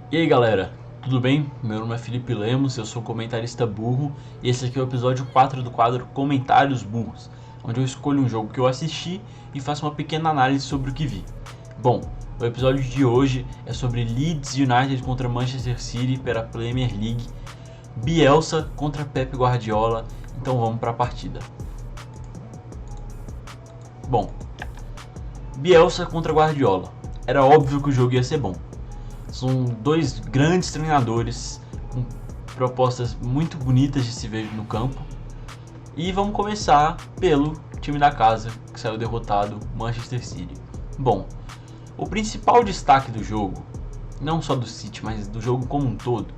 E aí galera, tudo bem? Meu nome é Felipe Lemos, eu sou comentarista burro e esse aqui é o episódio 4 do quadro Comentários Burros, onde eu escolho um jogo que eu assisti e faço uma pequena análise sobre o que vi. Bom, o episódio de hoje é sobre Leeds United contra Manchester City pela Premier League, Bielsa contra Pep Guardiola, então vamos para a partida. Bom, Bielsa contra Guardiola, era óbvio que o jogo ia ser bom. São dois grandes treinadores com propostas muito bonitas de se ver no campo. E vamos começar pelo time da casa, que saiu derrotado, Manchester City. Bom, o principal destaque do jogo, não só do City, mas do jogo como um todo,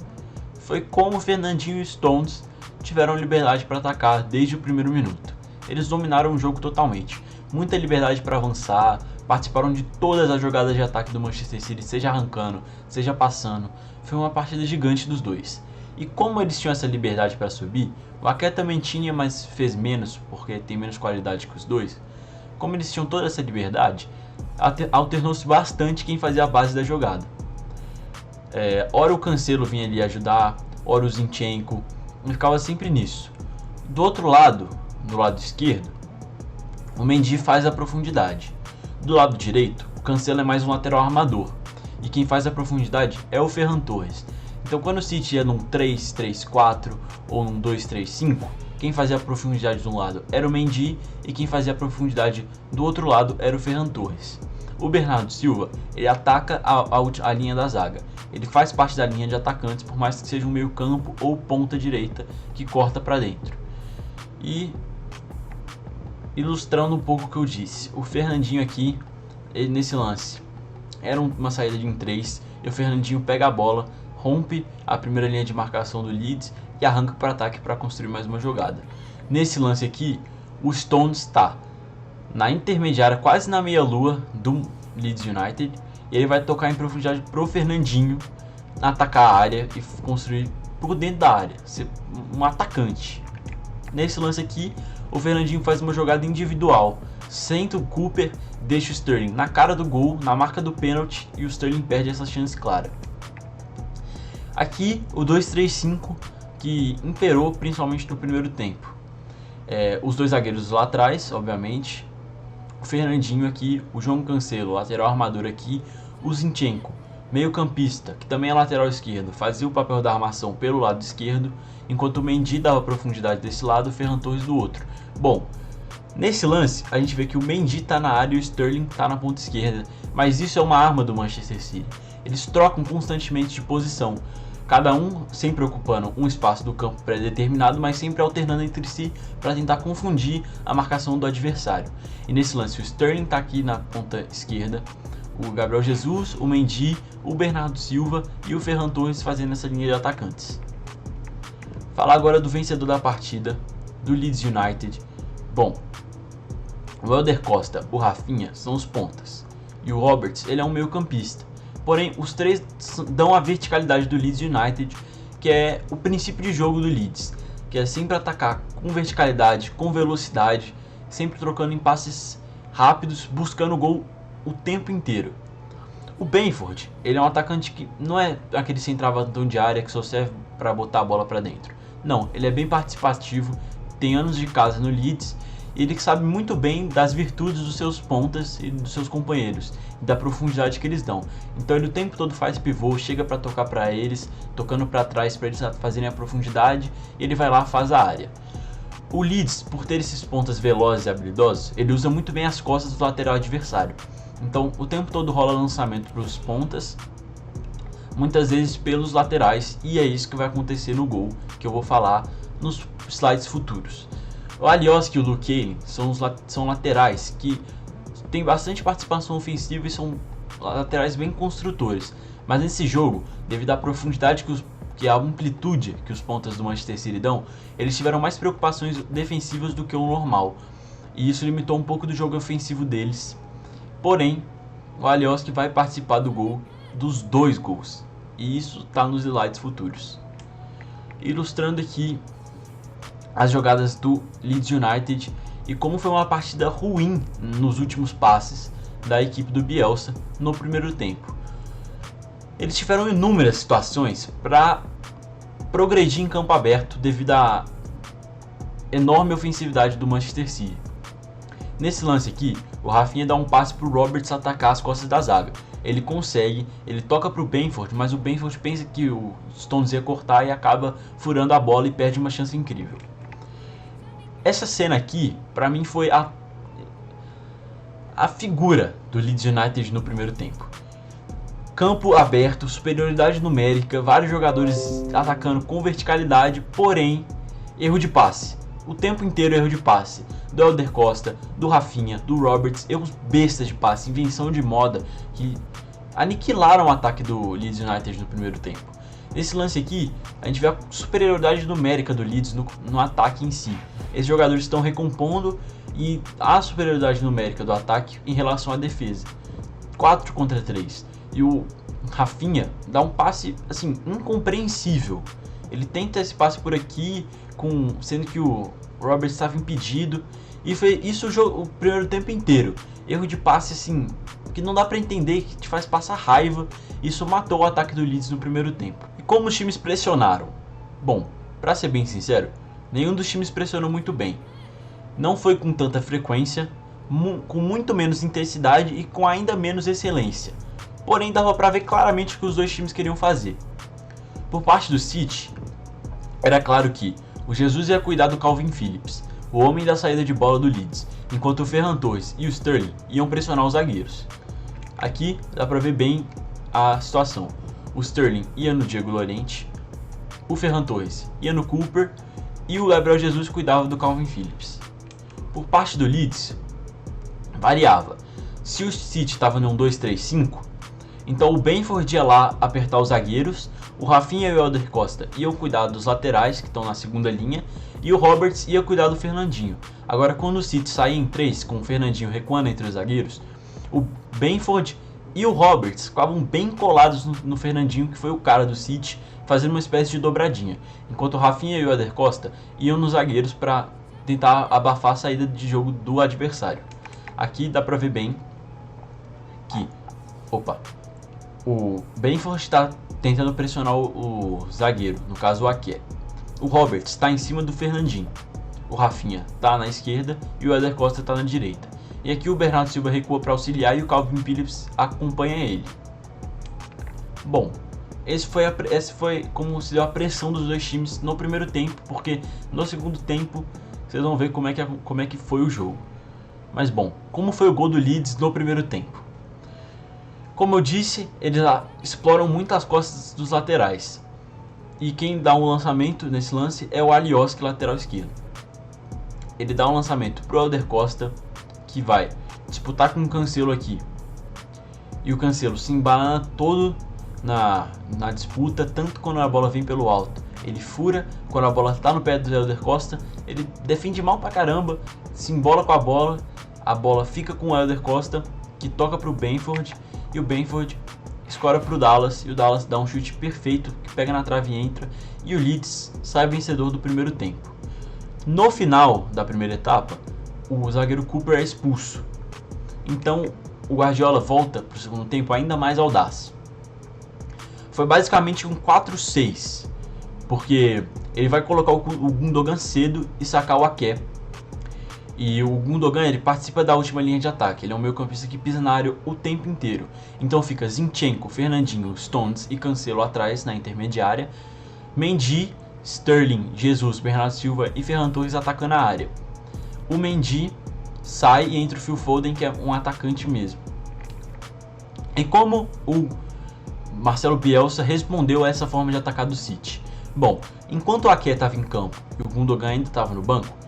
foi como Fernandinho e Stones tiveram liberdade para atacar desde o primeiro minuto. Eles dominaram o jogo totalmente, muita liberdade para avançar, participaram de todas as jogadas de ataque do Manchester City, seja arrancando, seja passando. Foi uma partida gigante dos dois. E como eles tinham essa liberdade para subir, o Ake também tinha, mas fez menos, porque tem menos qualidade que os dois. Como eles tinham toda essa liberdade, alternou-se bastante quem fazia a base da jogada. Ora o Cancelo vinha ali ajudar, ora o Zinchenko, e ficava sempre nisso. Do outro lado, do lado esquerdo, o Mendy faz a profundidade. Do lado direito, o Cancelo é mais um lateral armador, e quem faz a profundidade é o Ferran Torres. Então quando o City ia num 3-3-4 ou num 2-3-5, quem fazia a profundidade de um lado era o Mendy e quem fazia a profundidade do outro lado era o Ferran Torres. O Bernardo Silva, ele ataca a linha da zaga, ele faz parte da linha de atacantes, por mais que seja um meio campo ou ponta direita que corta para dentro. E ilustrando um pouco o que eu disse, o Fernandinho aqui, nesse lance, era uma saída de 3, e o Fernandinho pega a bola, rompe a primeira linha de marcação do Leeds e arranca para ataque para construir mais uma jogada. Nesse lance aqui, o Stones está na intermediária, quase na meia-lua do Leeds United, e ele vai tocar em profundidade pro Fernandinho atacar a área e construir por dentro da área, ser um atacante. Nesse lance aqui, o Fernandinho faz uma jogada individual, senta o Cooper, deixa o Sterling na cara do gol, na marca do pênalti, e o Sterling perde essa chance clara. Aqui o 2-3-5 que imperou principalmente no primeiro tempo. Os dois zagueiros lá atrás, obviamente, o Fernandinho aqui, o João Cancelo, lateral armador aqui, o Zinchenko, meio campista, que também é lateral esquerdo, fazia o papel da armação pelo lado esquerdo, enquanto o Mendy dava profundidade desse lado, o Ferran Torres do outro. Bom, nesse lance a gente vê que o Mendy está na área e o Sterling está na ponta esquerda, mas isso é uma arma do Manchester City. Eles trocam constantemente de posição, cada um sempre ocupando um espaço do campo pré-determinado, mas sempre alternando entre si para tentar confundir a marcação do adversário. E nesse lance o Sterling está aqui na ponta esquerda, o Gabriel Jesus, o Mendy, o Bernardo Silva e o Ferran Torres fazendo essa linha de atacantes. Falar agora do vencedor da partida, do Leeds United. Bom, o Helder Costa, o Rafinha são os pontas e o Roberts, ele é um meio campista. Porém, os três dão a verticalidade do Leeds United, que é o princípio de jogo do Leeds, que é sempre atacar com verticalidade, com velocidade, sempre trocando em passes rápidos, buscando o gol o tempo inteiro. O Bamford, ele é um atacante que não é aquele centroavantão de área que só serve para botar a bola para dentro. Não, ele é bem participativo, tem anos de casa no Leeds, e ele sabe muito bem das virtudes dos seus pontas e dos seus companheiros, e da profundidade que eles dão. Então ele o tempo todo faz pivô, chega para tocar para eles, tocando para trás para eles fazerem a profundidade, e ele vai lá e faz a área. O Leeds, por ter esses pontas velozes e habilidosos, ele usa muito bem as costas do lateral adversário. Então o tempo todo rola lançamento para os pontas, muitas vezes pelos laterais, e é isso que vai acontecer no gol, que eu vou falar nos slides futuros. O Alioski e o Luke Ayling são laterais que têm bastante participação ofensiva e são laterais bem construtores, mas nesse jogo, devido à profundidade que a amplitude que os pontas do Manchester City dão, eles tiveram mais preocupações defensivas do que o normal, e isso limitou um pouco do jogo ofensivo deles. Porém, o Alioski vai participar do gol, dos dois gols, e isso está nos slides futuros. Ilustrando aqui as jogadas do Leeds United e como foi uma partida ruim nos últimos passes da equipe do Bielsa no primeiro tempo. Eles tiveram inúmeras situações para progredir em campo aberto devido à enorme ofensividade do Manchester City. Nesse lance aqui, o Rafinha dá um passe para o Roberts atacar as costas da zaga. Ele consegue, ele toca para o Bamford, mas o Bamford pensa que o Stones ia cortar e acaba furando a bola e perde uma chance incrível. Essa cena aqui, para mim, foi a figura do Leeds United no primeiro tempo. Campo aberto, superioridade numérica, vários jogadores atacando com verticalidade, porém, erro de passe. O tempo inteiro erro de passe. Do Helder Costa, do Rafinha, do Roberts, erros bestas de passe, invenção de moda que aniquilaram o ataque do Leeds United no primeiro tempo. Nesse lance aqui, a gente vê a superioridade numérica do Leeds no ataque em si. Esses jogadores estão recompondo e a superioridade numérica do ataque em relação à defesa. 4 contra 3. E o Rafinha dá um passe assim incompreensível. Ele tenta esse passe por aqui, sendo que o Roberts estava impedido. E foi isso o primeiro tempo inteiro. Erro de passe assim, que não dá pra entender, que te faz passar raiva. Isso matou o ataque do Leeds no primeiro tempo. E como os times pressionaram? Bom, pra ser bem sincero, nenhum dos times pressionou muito bem. Não foi com tanta frequência, com muito menos intensidade e com ainda menos excelência. Porém, dava pra ver claramente o que os dois times queriam fazer. Por parte do City, era claro que o Jesus ia cuidar do Calvin Phillips, o homem da saída de bola do Leeds, enquanto o Ferran Torres e o Sterling iam pressionar os zagueiros. Aqui dá pra ver bem a situação. O Sterling ia no Diego Llorente, o Ferran Torres ia no Cooper e o Gabriel Jesus cuidava do Calvin Phillips. Por parte do Leeds, variava. Se o City estava no 1-2-3-5, então o Bamford ia lá apertar os zagueiros, o Rafinha e o Helder Costa iam cuidar dos laterais, que estão na segunda linha, e o Roberts ia cuidar do Fernandinho. Agora, quando o City saía em 3, com o Fernandinho recuando entre os zagueiros, o Bamford e o Roberts ficavam bem colados no Fernandinho, que foi o cara do City, fazendo uma espécie de dobradinha, enquanto o Rafinha e o Helder Costa iam nos zagueiros para tentar abafar a saída de jogo do adversário. Aqui dá pra ver bem que o Bamford está tentando pressionar o zagueiro, no caso o Ake. O Roberts está em cima do Fernandinho. O Rafinha está na esquerda e o Helder Costa está na direita. E aqui o Bernardo Silva recua para auxiliar e o Calvin Phillips acompanha ele. Bom, esse foi como se deu a pressão dos dois times no primeiro tempo, porque no segundo tempo vocês vão ver como é que foi o jogo. Mas bom, como foi o gol do Leeds no primeiro tempo? Como eu disse, eles exploram muito as costas dos laterais. E quem dá um lançamento nesse lance é o Alioski, lateral esquerdo. Ele dá um lançamento pro Helder Costa, que vai disputar com o Cancelo aqui. E o Cancelo se embalana todo na disputa, tanto quando a bola vem pelo alto. Ele fura, quando a bola está no pé do Helder Costa, ele defende mal pra caramba, se embola com a bola fica com o Helder Costa, que toca pro Bamford, e o Bamford escora pro Dallas, e o Dallas dá um chute perfeito, que pega na trave e entra, e o Leeds sai vencedor do primeiro tempo. No final da primeira etapa, o zagueiro Cooper é expulso. Então o Guardiola volta pro segundo tempo ainda mais audaz. Foi basicamente um 4-6, porque ele vai colocar o Gundogan cedo e sacar o Ake. E o Gundogan, ele participa da última linha de ataque. Ele é um meio-campista que pisa na área o tempo inteiro. Então fica Zinchenko, Fernandinho, Stones e Cancelo atrás na intermediária. Mendy, Sterling, Jesus, Bernardo Silva e Ferran Torres atacando a área. O Mendy sai e entra o Phil Foden, que é um atacante mesmo. E como o Marcelo Bielsa respondeu a essa forma de atacar do City? Bom, enquanto o Ake estava em campo e o Gundogan ainda estava no banco,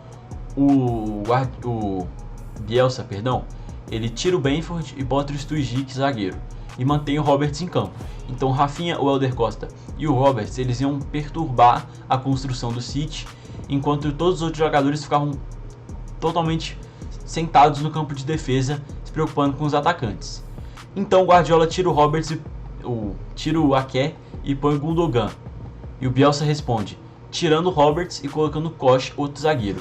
o Bielsa, ele tira o Bamford e bota o Stujic zagueiro e mantém o Roberts em campo. Então o Rafinha, o Helder Costa e o Roberts, eles iam perturbar a construção do City, enquanto todos os outros jogadores ficavam totalmente sentados no campo de defesa, se preocupando com os atacantes. Então o Guardiola tira o Roberts, tira o Ake e põe o Gundogan. E o Bielsa responde, tirando o Roberts e colocando o Koch, outro zagueiro.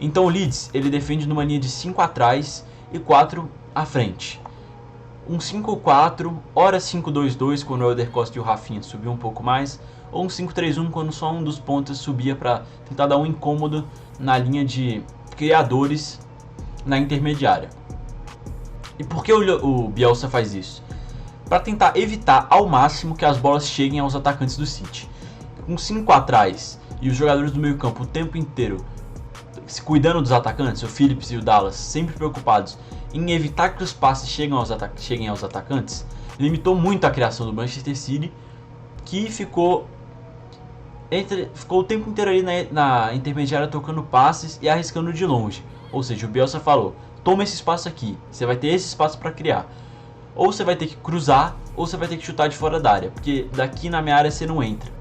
Então o Leeds, ele defende numa linha de 5 atrás e 4 à frente. um 5-4, ora 5-2-2 quando o Helder Costa e o Rafinha subiam um pouco mais, ou um 5-3-1 quando só um dos pontas subia para tentar dar um incômodo na linha de criadores na intermediária. E por que o Bielsa faz isso? Para tentar evitar ao máximo que as bolas cheguem aos atacantes do City. Com 5 atrás e os jogadores do meio campo o tempo inteiro se cuidando dos atacantes, o Phillips e o Dallas sempre preocupados em evitar que os passes cheguem aos atacantes, limitou muito a criação do Manchester City, que ficou o tempo inteiro ali na intermediária tocando passes e arriscando de longe. Ou seja, o Bielsa falou: toma esse espaço aqui, você vai ter esse espaço para criar. Ou você vai ter que cruzar, ou você vai ter que chutar de fora da área, porque daqui na minha área você não entra.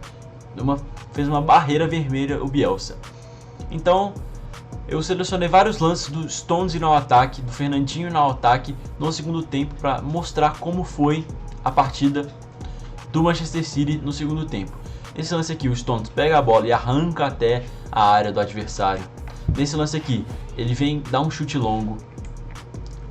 Fez uma barreira vermelha o Bielsa. Então, eu selecionei vários lances do Stones no ataque, do Fernandinho no ataque no segundo tempo para mostrar como foi a partida do Manchester City no segundo tempo. Nesse lance aqui, o Stones pega a bola e arranca até a área do adversário. Nesse lance aqui, ele vem dar um chute longo.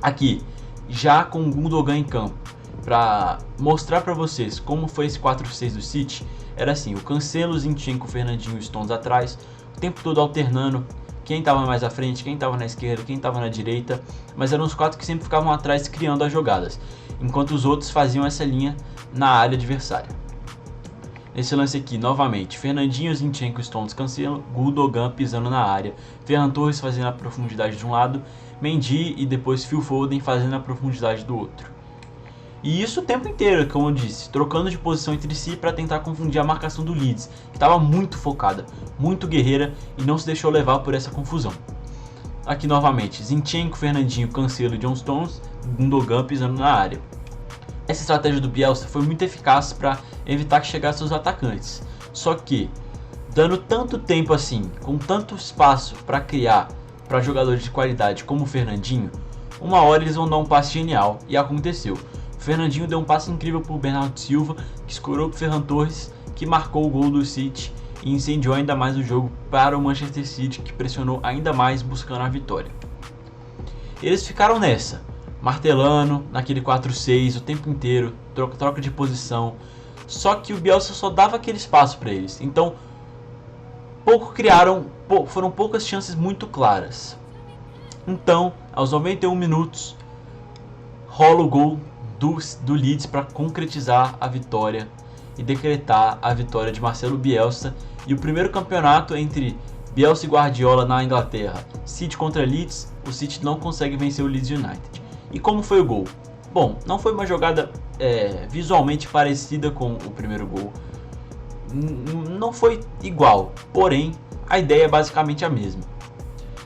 Aqui, já com o Gundogan em campo, para mostrar para vocês como foi esse 4-6 do City, era assim: o Cancelo, o Zinchenko, o Fernandinho e o Stones atrás, o tempo todo alternando quem estava mais à frente, quem estava na esquerda, quem estava na direita, mas eram os 4 que sempre ficavam atrás criando as jogadas, enquanto os outros faziam essa linha na área adversária. Nesse lance aqui, novamente, Fernandinho, Zinchenko, Stones, Cancelo, Gundogan pisando na área, Ferran Torres fazendo a profundidade de um lado, Mendy e depois Phil Foden fazendo a profundidade do outro. E isso o tempo inteiro, como eu disse, trocando de posição entre si para tentar confundir a marcação do Leeds, que estava muito focada, muito guerreira e não se deixou levar por essa confusão. Aqui novamente, Zinchenko, Fernandinho, Cancelo e John Stones, Gundogan pisando na área. Essa estratégia do Bielsa foi muito eficaz para evitar que chegassem os atacantes. Só que, dando tanto tempo assim, com tanto espaço para criar para jogadores de qualidade como o Fernandinho, uma hora eles vão dar um passe genial, e aconteceu. O Fernandinho deu um passe incrível para o Bernardo Silva, que escorou para o Ferran Torres, que marcou o gol do City e incendiou ainda mais o jogo para o Manchester City, que pressionou ainda mais buscando a vitória. Eles ficaram nessa, martelando naquele 4-6 o tempo inteiro, troca de posição, só que o Bielsa só dava aquele espaço para eles, então foram poucas chances muito claras. Então, aos 91 minutos, rola o gol do Leeds para concretizar a vitória e decretar a vitória de Marcelo Bielsa, e o primeiro campeonato entre Bielsa e Guardiola na Inglaterra. City contra Leeds, o City não consegue vencer o Leeds United. E como foi o gol? Bom, não foi uma jogada visualmente parecida com o primeiro gol, não foi igual, porém a ideia é basicamente a mesma.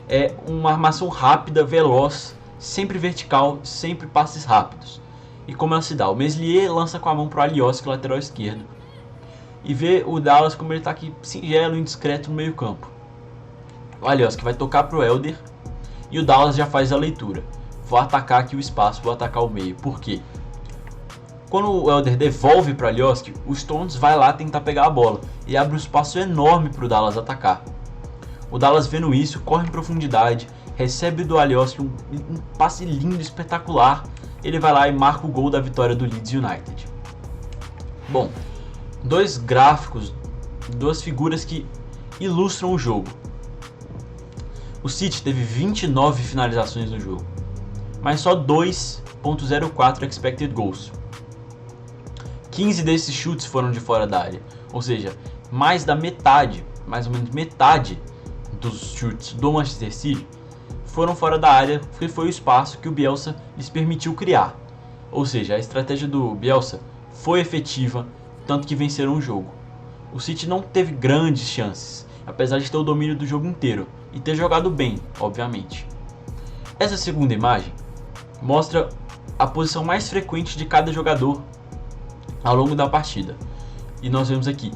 É uma armação rápida, veloz, sempre vertical, sempre passes rápidos. E como ela se dá? O Meslier lança com a mão para o Alioski, lateral esquerdo, e vê o Dallas como ele está aqui singelo e indiscreto no meio campo. O Alioski vai tocar para o Helder e o Dallas já faz a leitura: vou atacar aqui o espaço, vou atacar o meio. Por quê? Quando o Helder devolve para o Alioski, o Stones vai lá tentar pegar a bola e abre um espaço enorme para o Dallas atacar. O Dallas, vendo isso, corre em profundidade, recebe do Alioski um passe lindo, espetacular. Ele vai lá e marca o gol da vitória do Leeds United. Bom, dois gráficos, duas figuras que ilustram o jogo. O City teve 29 finalizações no jogo, mas só 2.04 expected goals. 15 desses chutes foram de fora da área, ou seja, mais da metade, mais ou menos metade dos chutes do Manchester City foram fora da área, porque foi o espaço que o Bielsa lhes permitiu criar. Ou seja, a estratégia do Bielsa foi efetiva, tanto que venceram o jogo. O City não teve grandes chances, apesar de ter o domínio do jogo inteiro e ter jogado bem, obviamente. Essa segunda imagem mostra a posição mais frequente de cada jogador ao longo da partida. E nós vemos aqui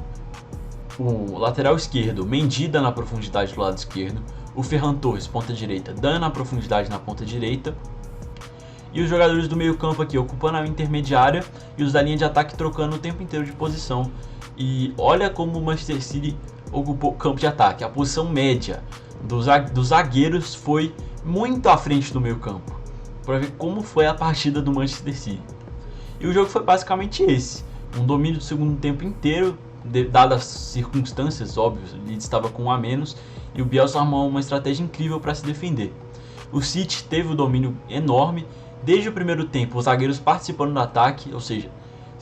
o lateral esquerdo, Mendy dando a profundidade do lado esquerdo, o Ferran Torres, ponta direita, dando a profundidade na ponta direita, e os jogadores do meio campo aqui ocupando a intermediária e os da linha de ataque trocando o tempo inteiro de posição. E olha como o Manchester City ocupou o campo de ataque. A posição média dos zagueiros foi muito à frente do meio campo, para ver como foi a partida do Manchester City. E o jogo foi basicamente esse, um domínio do segundo tempo inteiro, dadas as circunstâncias, óbvio, o Leeds estava com 1 a menos e o Bielsa armou uma estratégia incrível para se defender. O City teve um domínio enorme, desde o primeiro tempo os zagueiros participando do ataque, ou seja,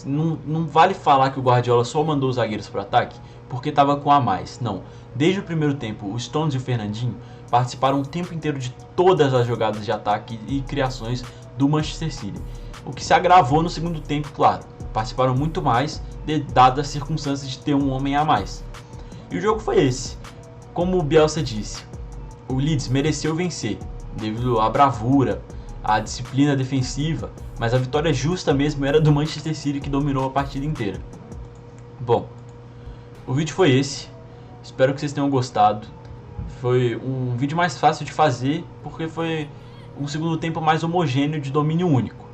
não vale falar que o Guardiola só mandou os zagueiros para o ataque porque estava com a mais, não. Desde o primeiro tempo, o Stones e o Fernandinho participaram o tempo inteiro de todas as jogadas de ataque e criações do Manchester City, o que se agravou no segundo tempo, claro. Participaram muito mais, dadas as circunstâncias de ter um homem a mais. E o jogo foi esse. Como o Bielsa disse, o Leeds mereceu vencer, devido à bravura, à disciplina defensiva, mas a vitória justa mesmo era do Manchester City, que dominou a partida inteira. Bom, o vídeo foi esse, espero que vocês tenham gostado. Foi um vídeo mais fácil de fazer, porque foi um segundo tempo mais homogêneo de domínio único.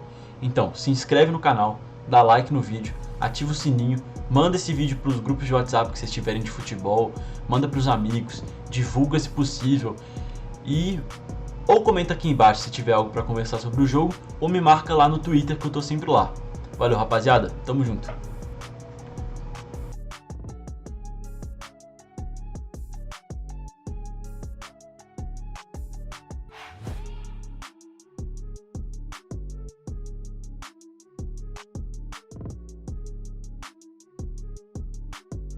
Então, se inscreve no canal, dá like no vídeo, ativa o sininho, manda esse vídeo para os grupos de WhatsApp que vocês tiverem de futebol, manda para os amigos, divulga se possível e ou comenta aqui embaixo se tiver algo para conversar sobre o jogo, ou me marca lá no Twitter que eu tô sempre lá. Valeu, rapaziada, tamo junto.